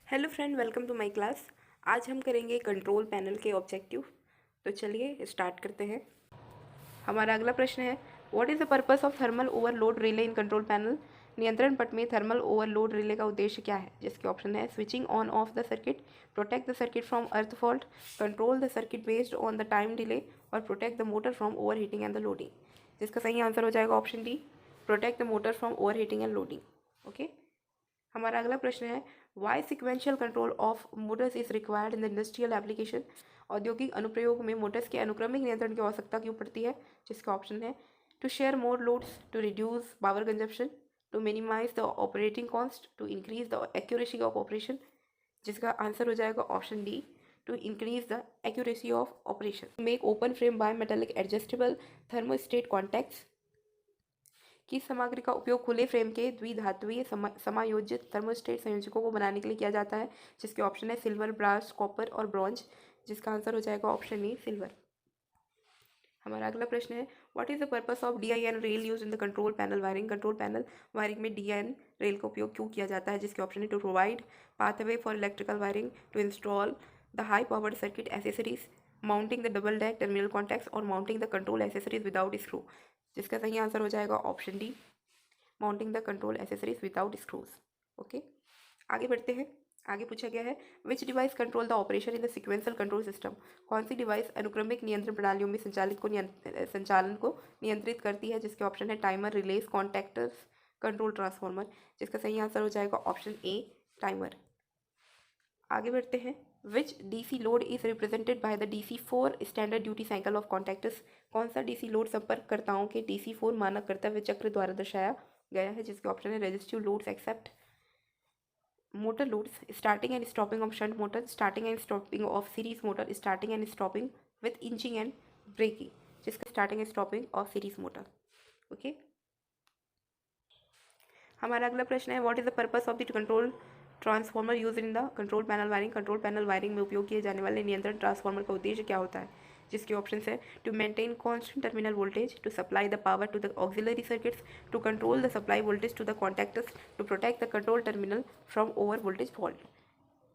Hello friend, welcome to my class. आज हम करेंगे कंट्रोल पैनल के ऑब्जेक्टिव। तो चलिए स्टार्ट करते हैं। हमारा अगला प्रश्न है, what is the purpose of thermal overload relay in control panel. नियंत्रण पट में थर्मल ओवरलोड रिले का उद्देश्य क्या है? जिसके ऑप्शन है switching on off the circuit, protect the circuit from earth fault, control the circuit based on the time delay और protect the motor from over heating and the loading. जिसका सही answer हो जाएगा option D, protect the motor from over heating and loading. Okay. हमारा अगला प्रश्न है, why sequential control of motors is required in the industrial application. औद्योगिक अनुप्रयोग में मोटर्स के अनुक्रमिक नियंत्रण की आवश्यकता क्यों पड़ती है? जिसका ऑप्शन है to share more loads, to reduce power consumption, to minimize the operating cost, to increase the accuracy of operation. जिसका आंसर हो जाएगा option D, to increase the accuracy of operation. Make open frame by metallic adjustable thermostat contacts. किस सामग्री का उपयोग खुले frame के द्विधात्वीय समायोजित थर्मोस्टेट संयोजकों को बनाने के लिए किया जाता है? जिसके ऑप्शन है सिल्वर, ब्रास, कॉपर और ब्रॉन्ज। जिसका आंसर हो जाएगा ऑप्शन ए, सिल्वर। हमारा अगला प्रश्न है, what is the purpose of DIN rail use in the control panel wiring. Control panel wiring में DIN रेल का उपयोग क्यों किया जाता है? जिसके ऑप्शन है to provide pathway for electrical wiring, to install the high powered circuit accessories, mounting the double deck terminal contacts और mounting the control accessories without screw. जिसका सही आंसर हो जाएगा option D, mounting the control accessories without screws. Okay, आगे बढ़ते हैं। आगे पूछा गया है, which device control the operation in the sequential control system. कौन सी डिवाइस अनुक्रमिक नियंत्रण प्रणालियों में संचालन को नियंत्रित करती है? जिसके ऑप्शन है टाइमर, रिलेस, कॉन्टैक्टर्स, कंट्रोल ट्रांसफॉर्मर। जिसका सही आंसर हो जाएगा ऑप्शन ए, टाइमर। आगे बढ़ते हैं, विच DC load is represented by the DC4 standard duty cycle of contactors. कौन सा DC लोड संपर्ककर्ताओं के DC4 मानक कर्तव्य चक्र द्वारा दर्शाया गया है? जिसके ऑप्शन है resistive loads except motor loads, starting and stopping of shunt motor, starting and stopping of series motor, starting and stopping with inching and braking. जिसका starting and stopping of series motor. Okay. हमारा अगला प्रश्न है, what is the purpose of the control transformer use in the control panel wiring. Control panel wiring में उपयोग किए जाने वाले नियंत्रण ट्रांसफॉर्मर का उद्देश्य क्या होता है? जिसके ऑप्शन है to maintain constant terminal voltage, to supply the power to the auxiliary circuits, to control the supply voltage to the contactors, to protect the control terminal from over voltage fault.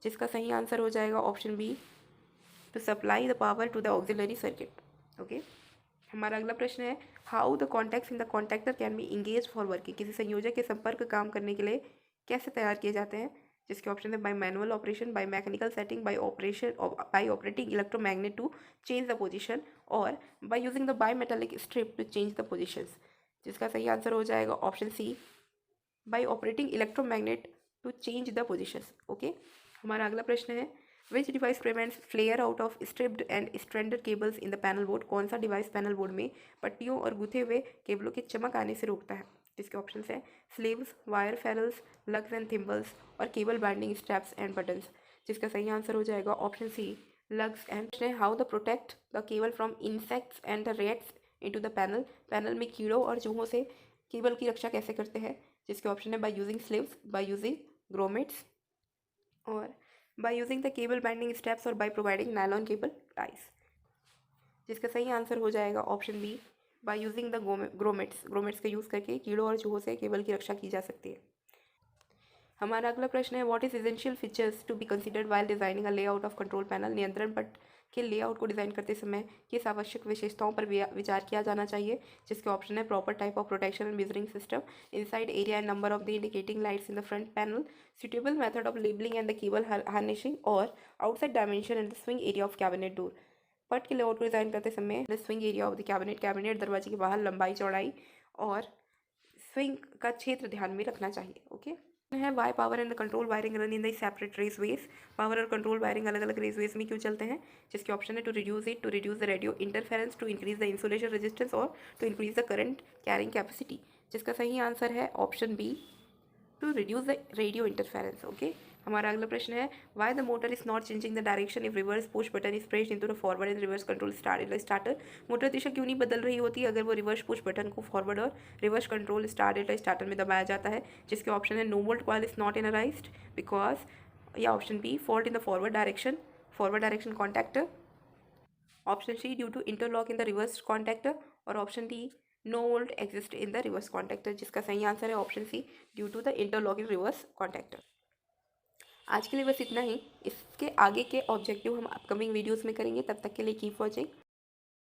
जिसका सही answer हो जाएगा option B, to supply the power to the auxiliary circuit. Okay. हमारा अगला प्रश्न है, how the contacts in the contactor can be engage for working. किसी संयोजक के संपर्क काम करने के लिए कैसे तैयार किए जाते हैं? जिसके ऑप्शन है by manual operation, by mechanical setting, by operation, by operating electromagnet to change the position और by using the by metallic strip to change the positions. जिसका सही आंसर हो जाएगा option C, by operating electromagnet to change the positions. Okay. हमारा अगला प्रश्न है, which device prevents flare out of stripped and stranded cables in the panel board. कौन सा डिवाइस पैनल बोर्ड में पट्टियों और गुथे हुए केबलों की चमक आने से रोकता है? जिसके ऑप्शन है sleeves, wire ferrules, lugs and thimbles और cable binding straps and buttons. जिसका सही आंसर हो जाएगा option C, lugs and. How the protect the cable from insects and the rats into the panel. Panel में कीड़ों और चूहों से केबल की रक्षा कैसे करते हैं? जिसके ऑप्शन है by using sleeves, by using grommets और by using the cable binding straps और by providing nylon cable ties. जिसका सही आंसर हो जाएगा option B, by using the grommets. Grommets का यूज़ करके कीड़ों और चूहों से केबल की रक्षा की जा सकती है। हमारा अगला प्रश्न है, what is essential features to be considered while designing a layout of control panel. नियंत्रण पट के लेआउट को डिजाइन करते समय किस आवश्यक विशेषताओं पर विचार किया जाना चाहिए? जिसके ऑप्शन है proper type of protection and measuring system, inside area and number of the indicating lights in the front panel, suitable method of labelling and the cable harnessing और outside dimension and the swing area of cabinet door. पट के layout को design करते समय the swing area of the cabinet दरवाजे के बाहर लंबाई, चौड़ाई और स्विंग का क्षेत्र ध्यान में रखना चाहिए। ओके। है why power and control wiring run in the separate raceways. Power और कंट्रोल वायरिंग अलग अलग रेसवेज में क्यों चलते हैं? जिसके ऑप्शन है to reduce the radio interference, to increase the insulation resistance और to increase the current carrying capacity. जिसका सही आंसर है option B, to reduce the radio interference. Okay. हमारा अगला प्रश्न है, why the motor is not changing the direction if reverse push button is pressed into the forward and reverse control starter. Motor दिशा क्यों नहीं बदल रही होती अगर वो रिवर्स पुश बटन को फॉरवर्ड और रिवर्स कंट्रोल स्टार्टर में दबाया जाता है? जिसके ऑप्शन है no volt coil is not energised because, या option B fault in the forward direction contactor, option C due to interlock in the reverse contactor और option D no volt exist in the reverse contactor. जिसका सही answer है option C, due to the interlock in reverse contactor. आज के लिए बस इतना ही। इसके आगे के ऑब्जेक्टिव हम अपकमिंग वीडियोस में करेंगे। तब तक के लिए कीप वॉचिंग।